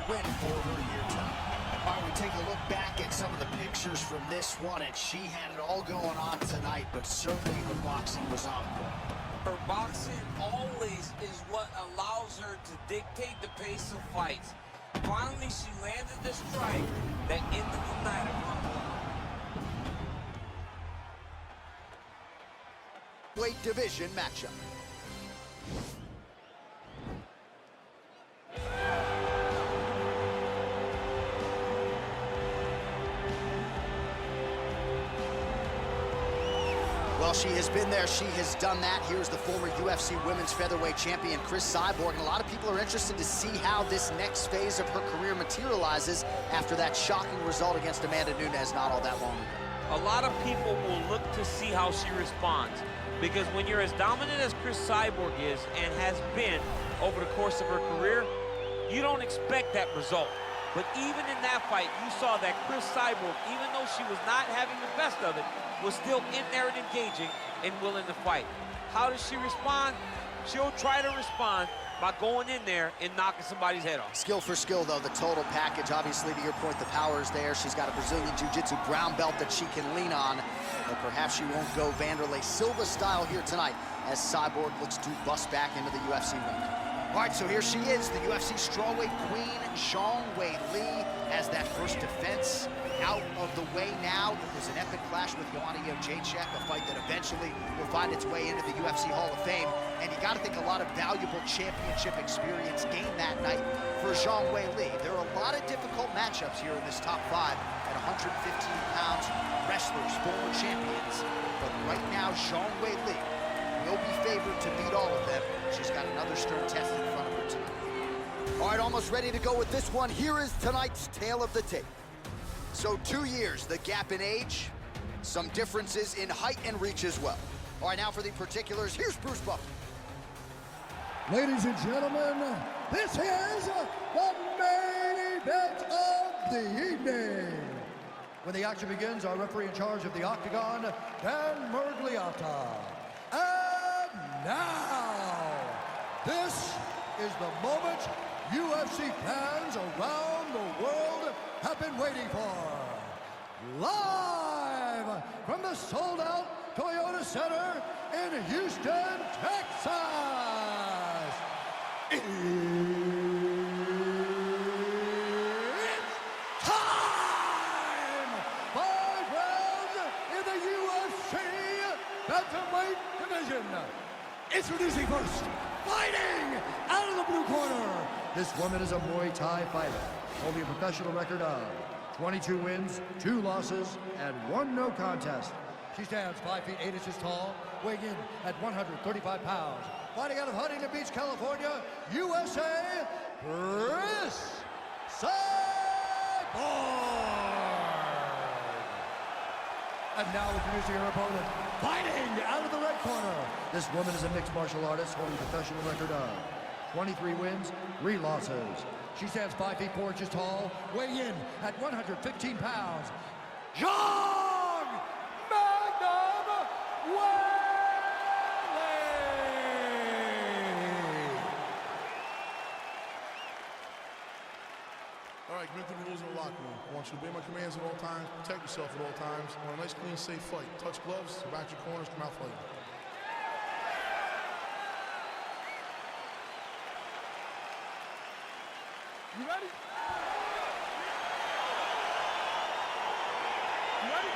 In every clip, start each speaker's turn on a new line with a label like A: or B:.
A: win for her here tonight. All right, we take a look back at some of the pictures from this one, and she had it all going on tonight, but certainly her boxing was on point.
B: Her boxing always is what allows her to dictate the pace of fights. Finally, she landed the strike that ended the night of her.
A: Weight division matchup. Well, she has been there, she has done that. Here's the former UFC Women's Featherweight Champion, Cris Cyborg, and a lot of people are interested to see how this next phase of her career materializes after that shocking result against Amanda Nunes not all that long ago.
B: A lot of people will look to see how she responds, because when you're as dominant as Cris Cyborg is and has been over the course of her career, you don't expect that result. But even in that fight, you saw that Cris Cyborg, even though she was not having the best of it, was still in there and engaging and willing to fight. How does she respond? She'll try to respond by going in there and knocking somebody's head off.
A: Skill for skill, though, the total package. Obviously, to your point, the power is there. She's got a Brazilian Jiu-Jitsu brown belt that she can lean on, but perhaps she won't go Vanderlei Silva style here tonight as Cyborg looks to bust back into the UFC ring. All right, so here she is, the UFC strawweight queen, Zhang Weili, has that first defense out of the way now. It was an epic clash with Joanna Jędrzejczyk, a fight that eventually will find its way into the UFC Hall of Fame. And you got to think a lot of valuable championship experience gained that night for Zhang Weili. There are a lot of difficult matchups here in this top five at 115 pounds, wrestlers, former champions. But right now, Zhang Weili will be favored to beat all of them. She's got another stern test in front of her tonight. All right, almost ready to go with this one. Here is tonight's tale of the tape. So 2 years, the gap in age, some differences in height and reach as well. All right, now for the particulars, here's Bruce Buffer.
C: Ladies and gentlemen, this is the main event of the evening. When the action begins, our referee in charge of the Octagon, Dan Murgliata. And now, this is the moment UFC fans around the world have been waiting for. Live from the sold-out Toyota Center in Houston, Texas. It's time! 5 rounds in the UFC Bantamweight division. Introducing first, fighting out of the blue corner. This woman is a Muay Thai fighter, holding a professional record of 22 wins, 2 losses, and 1 no contest. She stands 5 feet 8 inches tall, weighing in at 135 pounds. Fighting out of Huntington Beach, California, USA, Cris Cyborg. And now introducing her opponent, fighting out of the red corner. This woman is a mixed martial artist holding a professional record of 23 wins, 3 losses. She stands 5 feet 4 inches tall, weighing in at 115 pounds. Zhang Magnum Weili!
D: All right, commit to the rules in the locker room. I want you to obey my commands at all times, protect yourself at all times. I want a nice, clean, safe fight. Touch gloves, back your corners, come out fighting.
E: You ready? You ready?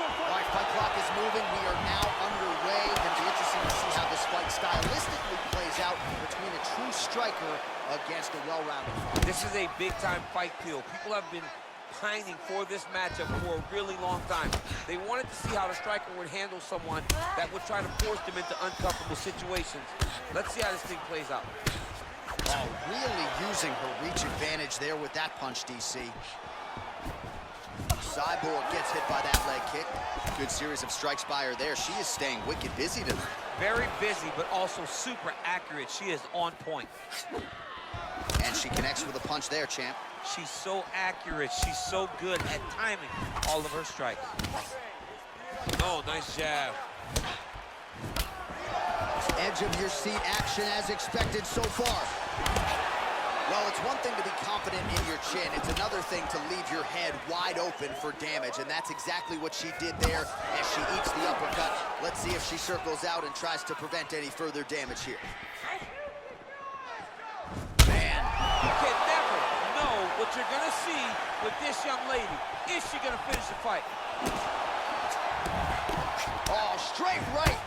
A: All right, fight clock is moving. We are now underway. Going to be interesting to see how this fight stylistically plays out between a true striker against a well-rounded fighter.
B: This is a big-time fight feel. People have been pining for this matchup for a really long time. They wanted to see how the striker would handle someone that would try to force them into uncomfortable situations. Let's see how this thing plays out.
A: Oh, really using her reach advantage there with that punch, DC. Cyborg gets hit by that leg kick. Good series of strikes by her there. She is staying wicked busy tonight.
B: Very busy, but also super accurate. She is on point.
A: And she connects with a punch there, champ.
B: She's so accurate. She's so good at timing all of her strikes. Oh, nice jab.
A: Edge of your seat action as expected so far. Well, it's one thing to be confident in your chin. It's another thing to leave your head wide open for damage, and that's exactly what she did there as she eats the uppercut. Let's see if she circles out and tries to prevent any further damage here. Man.
B: You can never know what you're going to see with this young lady. Is she going to finish the fight?
A: Oh, straight right.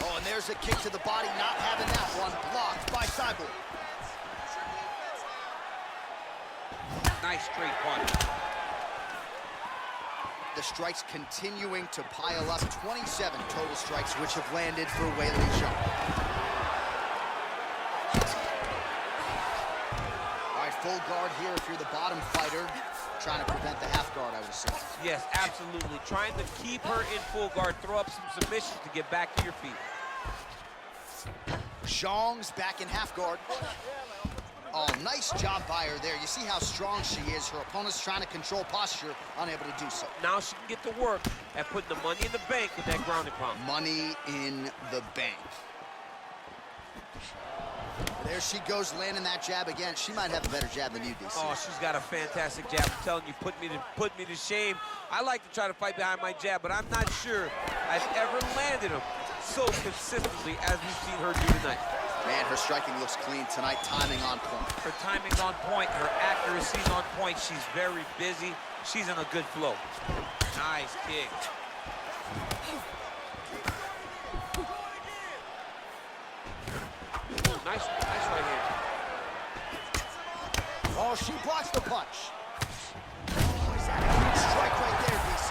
A: Oh, and there's a kick to the body, not having that one. Blocked by Cyborg.
B: Nice straight punch.
A: The strikes continuing to pile up. 27 total strikes, which have landed for Weili Zhang. All right, full guard here if you're the bottom fighter. Trying to prevent the half guard, I would say.
B: Yes, absolutely. Trying to keep her in full guard, throw up some submissions to get back to your feet.
A: Zhang's back in half guard. Oh, nice job by her there. You see how strong she is. Her opponent's trying to control posture, unable to do so.
B: Now she can get to work at putting the money in the bank with that grounding pound.
A: Money in the bank. There she goes, landing that jab again. She might have a better jab than you, DC.
B: Oh, she's got a fantastic jab. I'm telling you, put me to shame. I like to try to fight behind my jab, but I'm not sure I've ever landed them so consistently as we've seen her do tonight.
A: Man, her striking looks clean tonight. Timing on point.
B: Her timing's on point. Her accuracy's on point. She's very busy. She's in a good flow. Nice kick. Ooh, nice right here.
A: Oh, she blocks the punch. Oh, is that a huge strike right there, DC?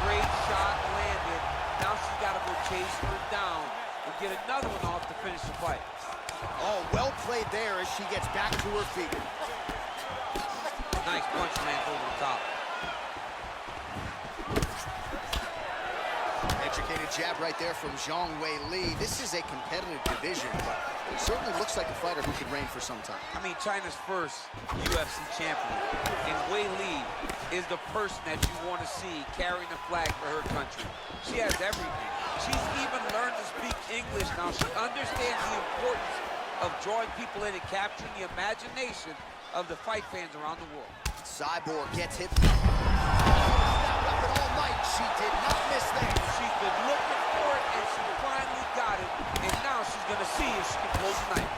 B: Great shot landed. Now she's got to go chase her down and get another one off to finish the fight.
A: Oh, well played there as she gets back to her feet.
B: Nice punch lands over the top.
A: Educated jab right there from Zhang Weili. This is a competitive division, but it certainly looks like a fighter who could reign for some time.
B: I mean, China's first UFC champion. And Weili is the person that you want to see carrying the flag for her country. She has everything. She's even learned to speak English now. She understands the importance of drawing people in and capturing the imagination of the fight fans around the world.
A: Cyborg gets hit. That weapon all night. She did not miss there.
B: She's been looking for it, and she finally got it. And now she's going to see if she can close the night.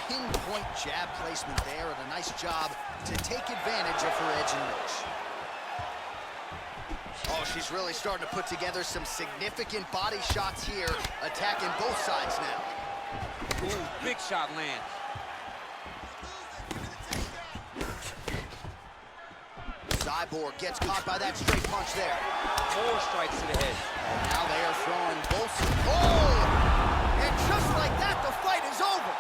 A: Pinpoint jab placement there, and a nice job to take advantage of her edge and reach. Oh, she's really starting to put together some significant body shots here, attacking both sides now.
B: Ooh, big shot lands.
A: Cyborg gets caught by that straight punch there.
B: 4 strikes to the head.
A: And now they are throwing both. Oh! And just like that, the fight is over.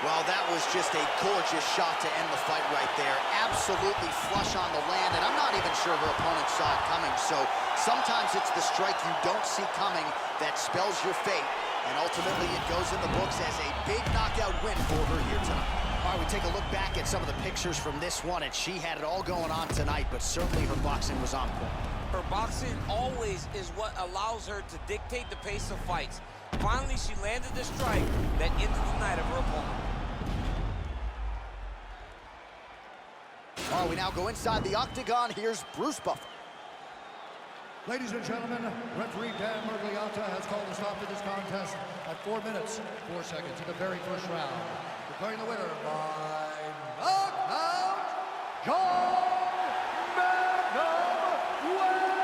A: Well, that was just a gorgeous shot to end the fight right there. Absolutely flush on the land, and I'm not even sure her opponent saw it coming. So sometimes it's the strike you don't see coming that spells your fate, and ultimately it goes in the books as a big knockout win for her here tonight. All right, we take a look back at some of the pictures from this one, and she had it all going on tonight, but certainly her boxing was on point.
B: Her boxing always is what allows her to dictate the pace of fights. Finally, she landed the strike that ended the night of her opponent.
A: All right, we now go inside the octagon. Here's Bruce Buffer.
C: Ladies and gentlemen, referee Dan Mergliata has called a stop to this contest at 4 minutes, 4 seconds in the very first round. Declaring the winner by knockout, Zhang Weili.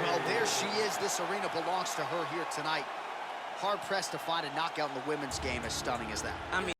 A: Well, there she is. This arena belongs to her here tonight. Hard-pressed to find a knockout in the women's game as stunning as that.
B: I mean,